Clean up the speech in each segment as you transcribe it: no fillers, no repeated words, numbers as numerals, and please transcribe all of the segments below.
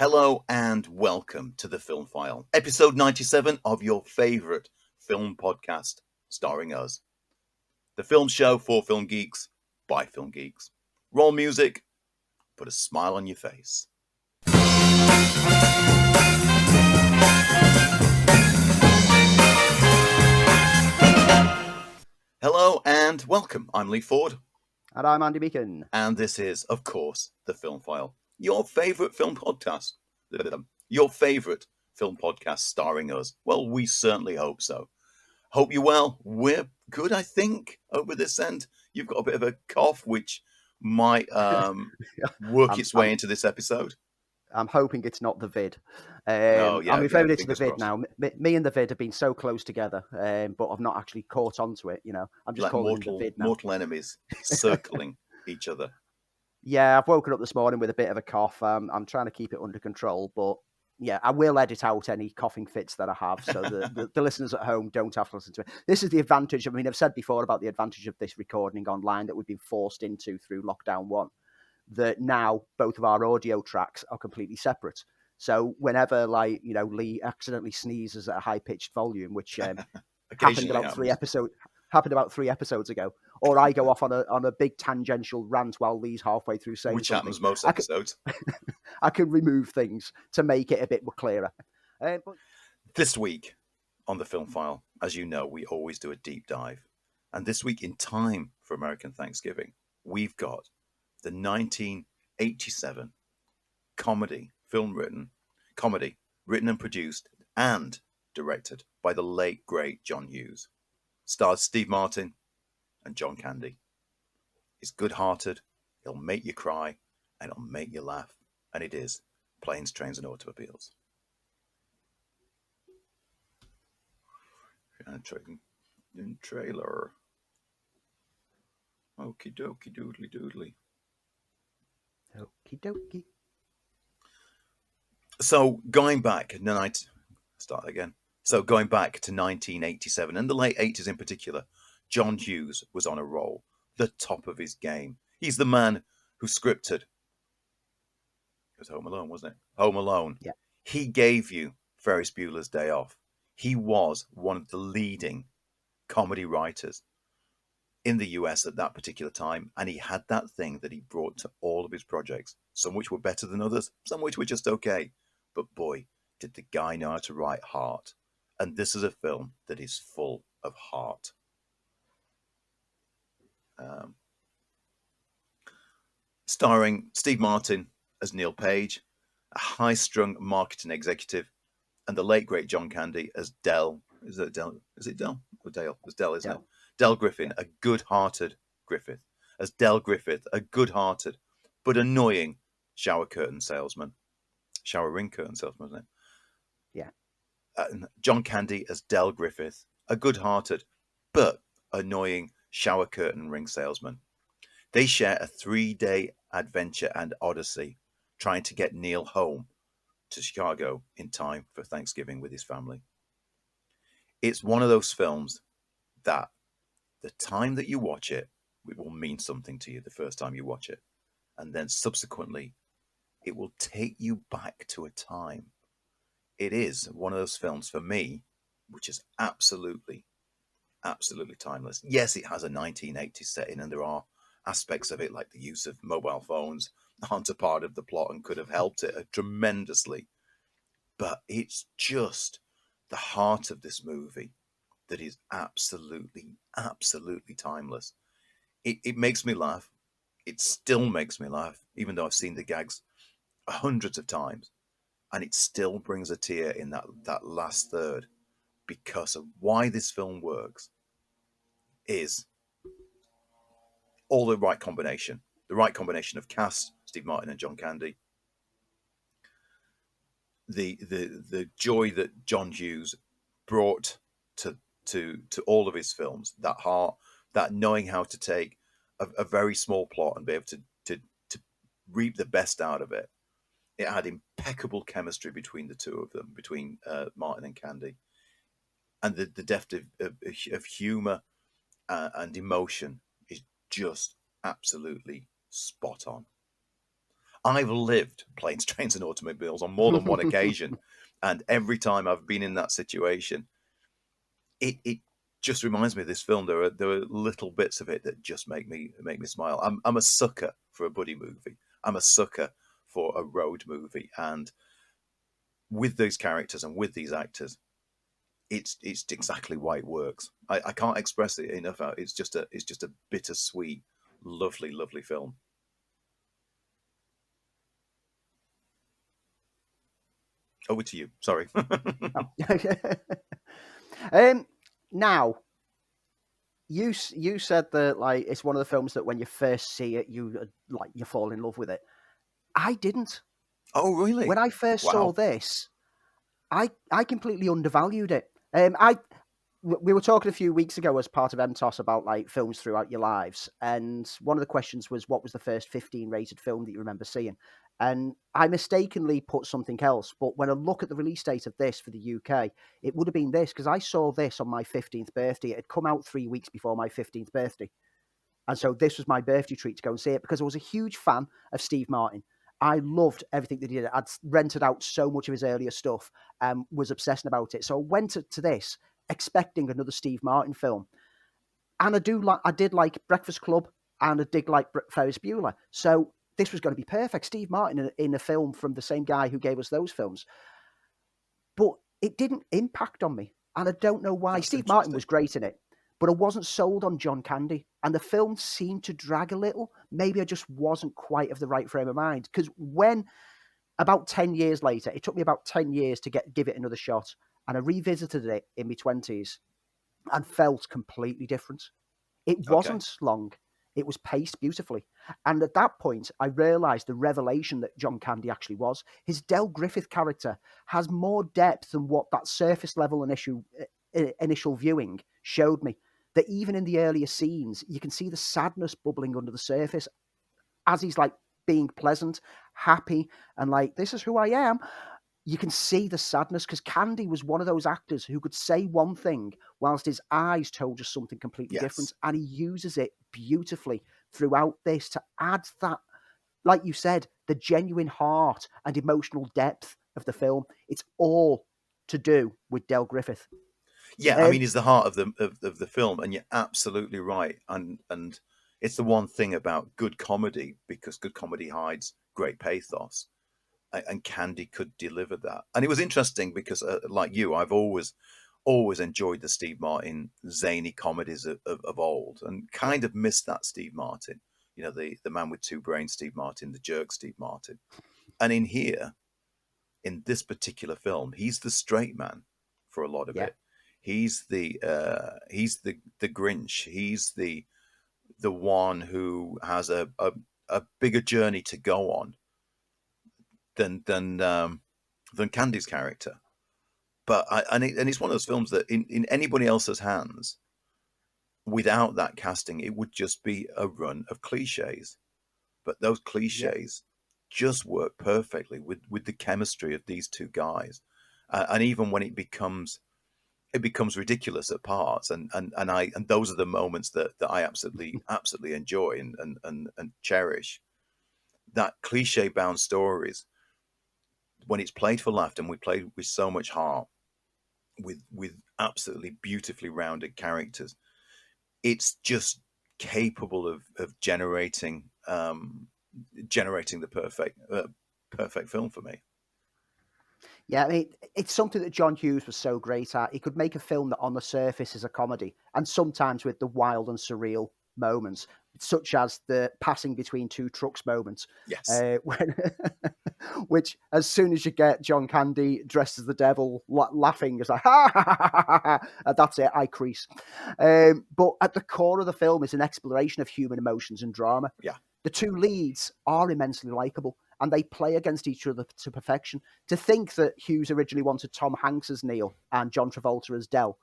Hello and welcome to the FilmFile, episode 97 of your favourite film podcast, starring us. The film show for film geeks, by film geeks. Roll music, put a smile on your face. Hello and welcome. I'm Lee Ford. And I'm Andy Beacon. And this is, of course, the FilmFile, your favourite film podcast. Your favourite film podcast starring us. Well, we certainly hope so. Hope you're well. We're good, I think, over this end. You've got a bit of a cough, which might work its way into this episode. I'm hoping it's not the vid. I'm afraid it's the vid now. Me and the vid have been so close together, but I've not actually caught onto it. You know, I'm just like calling it the vid now. Mortal enemies circling each other. Yeah, I've woken up this morning with a bit of a cough. I'm trying to keep it under control, but yeah, I will edit out any coughing fits that I have, so the listeners at home don't have to listen to it. This is the advantage. I mean, I've said before about the advantage of this recording online that we've been forced into through lockdown 1. That now both of our audio tracks are completely separate. So whenever, Lee accidentally sneezes at a high-pitched volume, which happened about 3 episodes ago, or I go off on a big tangential rant while Lee's halfway through saying which something, happens most episodes. I can remove things to make it a bit more clearer. But this week on the FilmFile, as you know, we always do a deep dive. And this week, in time for American Thanksgiving, we've got the 1987 comedy written and produced and directed by the late, great John Hughes. Stars Steve Martin and John Candy. He's good-hearted, he'll make you cry, and he'll make you laugh. And it is Planes, Trains and Automobiles. Trailer. Okie dokie doodly doodly. Okie dokie. So going back to 1987 and the late 80s in particular, John Hughes was on a roll, the top of his game. He's the man who scripted. It was Home Alone, wasn't it? Home Alone. Yeah. He gave you Ferris Bueller's Day Off. He was one of the leading comedy writers in the US at that particular time, and he had that thing that he brought to all of his projects, some which were better than others, some which were just okay. But boy, did the guy know how to write heart. And this is a film that is full of heart. Starring Steve Martin as Neil Page, a high-strung marketing executive, and the late, great John Candy as Del. Is it Del? Is it Del? Or Dale? It's Del, isn't it? Del Griffin, a good-hearted Griffith. As Del Griffith, a good-hearted but annoying shower ring curtain salesman, wasn't it? Yeah. John Candy as Del Griffith, a good-hearted but annoying shower curtain ring salesman. They share a 3-day adventure and odyssey trying to get Neil home to Chicago in time for Thanksgiving with his family. It's one of those films that the time that you watch it, it will mean something to you the first time you watch it. And then subsequently, it will take you back to a time. It is one of those films for me, which is absolutely timeless. Yes, it has a 1980s setting, and there are aspects of it, like the use of mobile phones, aren't a part of the plot and could have helped it tremendously. But it's just the heart of this movie that is absolutely timeless. It makes me laugh. It still makes me laugh, even though I've seen the gags hundreds of times. And it still brings a tear in that last third, because of why this film works is all the right combination of cast, Steve Martin and John Candy, the joy that John Hughes brought to all of his films, that heart, that knowing how to take a very small plot and be able to reap the best out of it. It had impeccable chemistry between the two of them, between Martin and Candy, and the depth of humor and emotion is just absolutely spot on. I've lived planes, trains, and automobiles on more than one occasion, and every time I've been in that situation, it just reminds me of this film. There are little bits of it that just make me smile. I'm a sucker for a buddy movie. I'm a sucker for a road movie, and with those characters and with these actors, it's exactly why it works. I can't express it enough. It's just a bittersweet, lovely film. Over to you. Sorry. Oh. um, now, you said that like it's one of the films that when you first see it, you fall in love with it. I didn't. Oh, really? When I first saw Wow. this, I completely undervalued it. We were talking a few weeks ago as part of MTOS about like films throughout your lives, and one of the questions was what was the first 15 rated film that you remember seeing, and I mistakenly put something else. But when I look at the release date of this for the UK, it would have been this because I saw this on my 15th birthday. It had come out 3 weeks before my 15th birthday. And so this was my birthday treat to go and see it because I was a huge fan of Steve Martin. I loved everything that he did. I'd rented out so much of his earlier stuff and was obsessing about it. So I went to this expecting another Steve Martin film. And I did like Breakfast Club and I did like Ferris Bueller. So this was going to be perfect. Steve Martin in a film from the same guy who gave us those films. But it didn't impact on me. And I don't know why. That's Steve Martin was great in it, but I wasn't sold on John Candy. And the film seemed to drag a little. Maybe I just wasn't quite of the right frame of mind. Because when, about 10 years later, it took me about 10 years to give it another shot. And I revisited it in my 20s and felt completely different. It Okay. wasn't long. It was paced beautifully. And at that point, I realised the revelation that John Candy actually was. His Del Griffith character has more depth than what that surface level initial viewing showed me. That even in the earlier scenes, you can see the sadness bubbling under the surface as he's like being pleasant, happy, and like, this is who I am. You can see the sadness because Candy was one of those actors who could say one thing whilst his eyes told us something completely different. Yes. And he uses it beautifully throughout this to add that, like you said, the genuine heart and emotional depth of the film. It's all to do with Del Griffith. Yeah, I mean, he's the heart of the film, and you're absolutely right. And it's the one thing about good comedy, because good comedy hides great pathos, and Candy could deliver that. And it was interesting because, like you, I've always enjoyed the Steve Martin zany comedies of old, and kind of missed that Steve Martin. You know, the man with two brains, Steve Martin, the jerk, Steve Martin. And in here, in this particular film, he's the straight man for a lot of Yeah. it. He's the Grinch. He's the one who has a bigger journey to go on than Candy's character. But and it's one of those films that in anybody else's hands, without that casting, it would just be a run of cliches. But those Yeah. cliches just work perfectly with the chemistry of these two guys, and even when it becomes ridiculous at parts, and those are the moments that I absolutely enjoy and cherish. That cliche bound stories, when it's played for laughter and we play with so much heart, with absolutely beautifully rounded characters, it's just capable of generating the perfect film for me. Yeah, I mean, it's something that John Hughes was so great at. He could make a film that on the surface is a comedy, and sometimes with the wild and surreal moments, such as the passing between two trucks moments, Yes. when, which as soon as you get John Candy dressed as the devil laughing, it's like, ha ha ha ha ha, and that's it, I crease. But at the core of the film is an exploration of human emotions and drama. Yeah. The two leads are immensely likable and they play against each other to perfection. To think that Hughes originally wanted Tom Hanks as Neil and John Travolta as Del.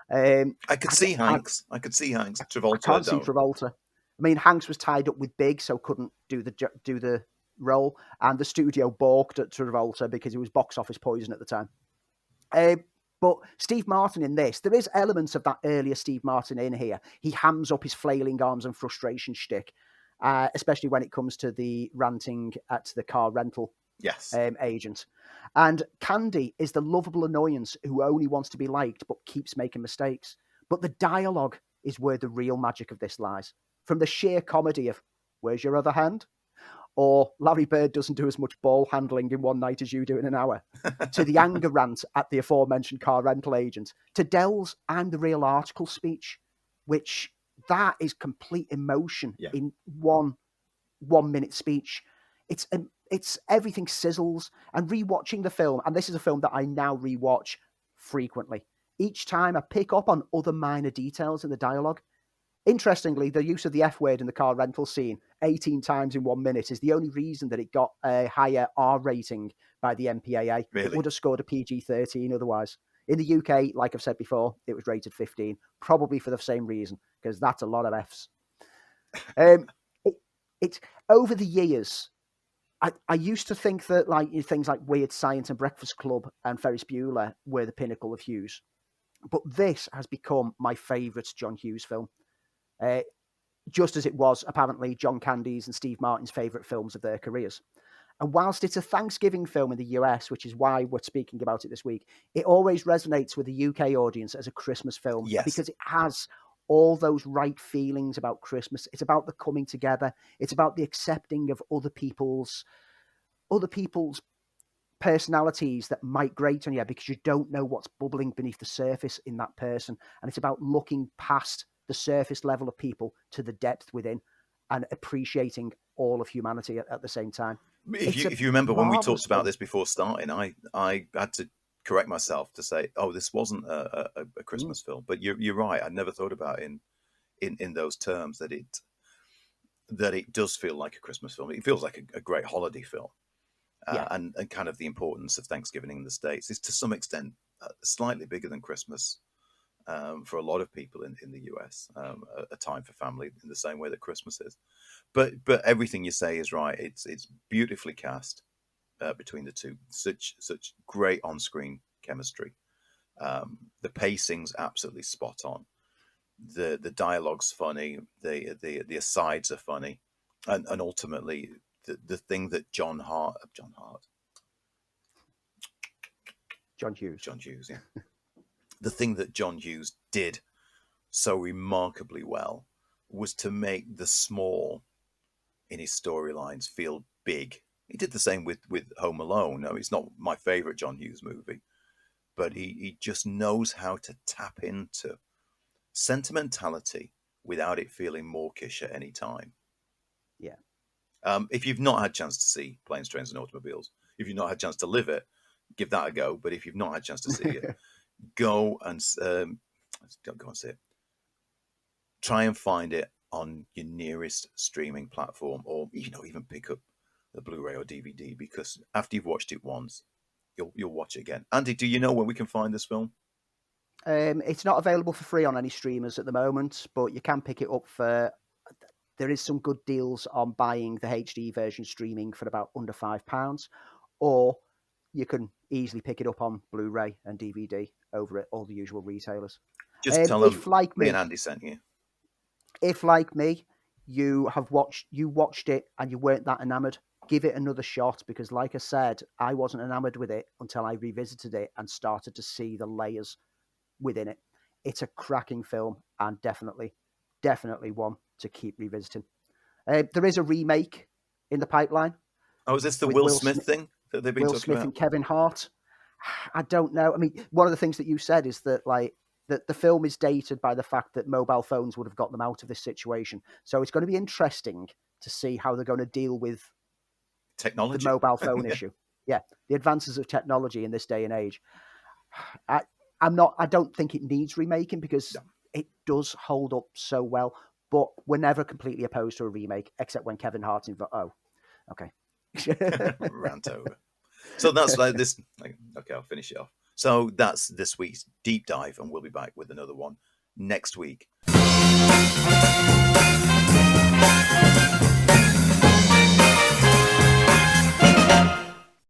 I could see Hanks. I could see Hanks. I Travolta, can't see though. Travolta. I mean, Hanks was tied up with Big, so couldn't do the role, and the studio balked at Travolta because he was box office poison at the time. But Steve Martin in this, there is elements of that earlier Steve Martin in here. He hams up his flailing arms and frustration shtick. especially when it comes to the ranting at the car rental Yes. agent. And Candy is the lovable annoyance who only wants to be liked but keeps making mistakes. But the dialogue is where the real magic of this lies. From the sheer comedy of, where's your other hand? Or Larry Bird doesn't do as much ball handling in one night as you do in an hour, to the anger rant at the aforementioned car rental agent, to Dell's I'm the real article speech, which that is complete emotion in one 1 minute speech. It's everything sizzles. And rewatching the film, and this is a film that I now rewatch frequently. Each time I pick up on other minor details in the dialogue. Interestingly, the use of the F word in the car rental scene 18 times in 1 minute is the only reason that it got a higher R rating by the MPAA. Really? It would have scored a PG-13 otherwise. In the UK, like I've said before, it was rated 15, probably for the same reason, because that's a lot of Fs. It's over the years, I used to think that things like Weird Science and Breakfast Club and Ferris Bueller were the pinnacle of Hughes. But this has become my favourite John Hughes film. Just as it was, apparently, John Candy's and Steve Martin's favourite films of their careers. And whilst it's a Thanksgiving film in the US, which is why we're speaking about it this week, it always resonates with the UK audience as a Christmas film because it has all those right feelings about Christmas. It's about the coming together. It's about the accepting of other people's personalities that might grate on you because you don't know what's bubbling beneath the surface in that person. And it's about looking past the surface level of people to the depth within and appreciating all of humanity at the same time. If you remember when we talked about this before starting, I had to correct myself to say, oh, this wasn't a Christmas film. But you're right. I never thought about in those terms that it does feel like a Christmas film. It feels like a great holiday film. And kind of the importance of Thanksgiving in the States is to some extent slightly bigger than Christmas for a lot of people in the US, a time for family in the same way that Christmas is. But everything you say is right. It's beautifully cast between the two. Such great on-screen chemistry. The pacing's absolutely spot on. The dialogue's funny. The asides are funny, and ultimately the thing that John Hughes, yeah. The thing that John Hughes did so remarkably well was to make the small in his storylines feel big. He did the same with Home Alone. No, it's not my favorite John Hughes movie, but he just knows how to tap into sentimentality without it feeling mawkish at any time. Yeah. If you've not had a chance to see Planes, Trains and Automobiles, if you've not had a chance to live it, give that a go. But if you've not had a chance to see it, go and go and see it. Try and find it on your nearest streaming platform, or even pick up the Blu-ray or DVD, because after you've watched it once, you'll watch it again. Andy, do you know where we can find this film? It's not available for free on any streamers at the moment, but you can pick it up for. There is some good deals on buying the HD version streaming for about under £5, or you can easily pick it up on Blu-ray and DVD over at all the usual retailers. Just tell them me and Andy sent you. If, like me, you watched it and you weren't that enamored, give it another shot, because, like I said, I wasn't enamored with it until I revisited it and started to see the layers within it. It's a cracking film and definitely one to keep revisiting. There is a remake in the pipeline. Oh, is this the Will Smith thing that they've been talking about? Will Smith and Kevin Hart. I don't know. I mean, one of the things that you said is that that the film is dated by the fact that mobile phones would have got them out of this situation. So it's going to be interesting to see how they're going to deal with technology, the mobile phone issue. Yeah, the advances of technology in this day and age. I don't think it needs remaking because it does hold up so well. But we're never completely opposed to a remake, except when Kevin Hart's involved. Oh, okay. Rant over. So that's like this. Okay, I'll finish it off. So that's this week's deep dive, and we'll be back with another one next week.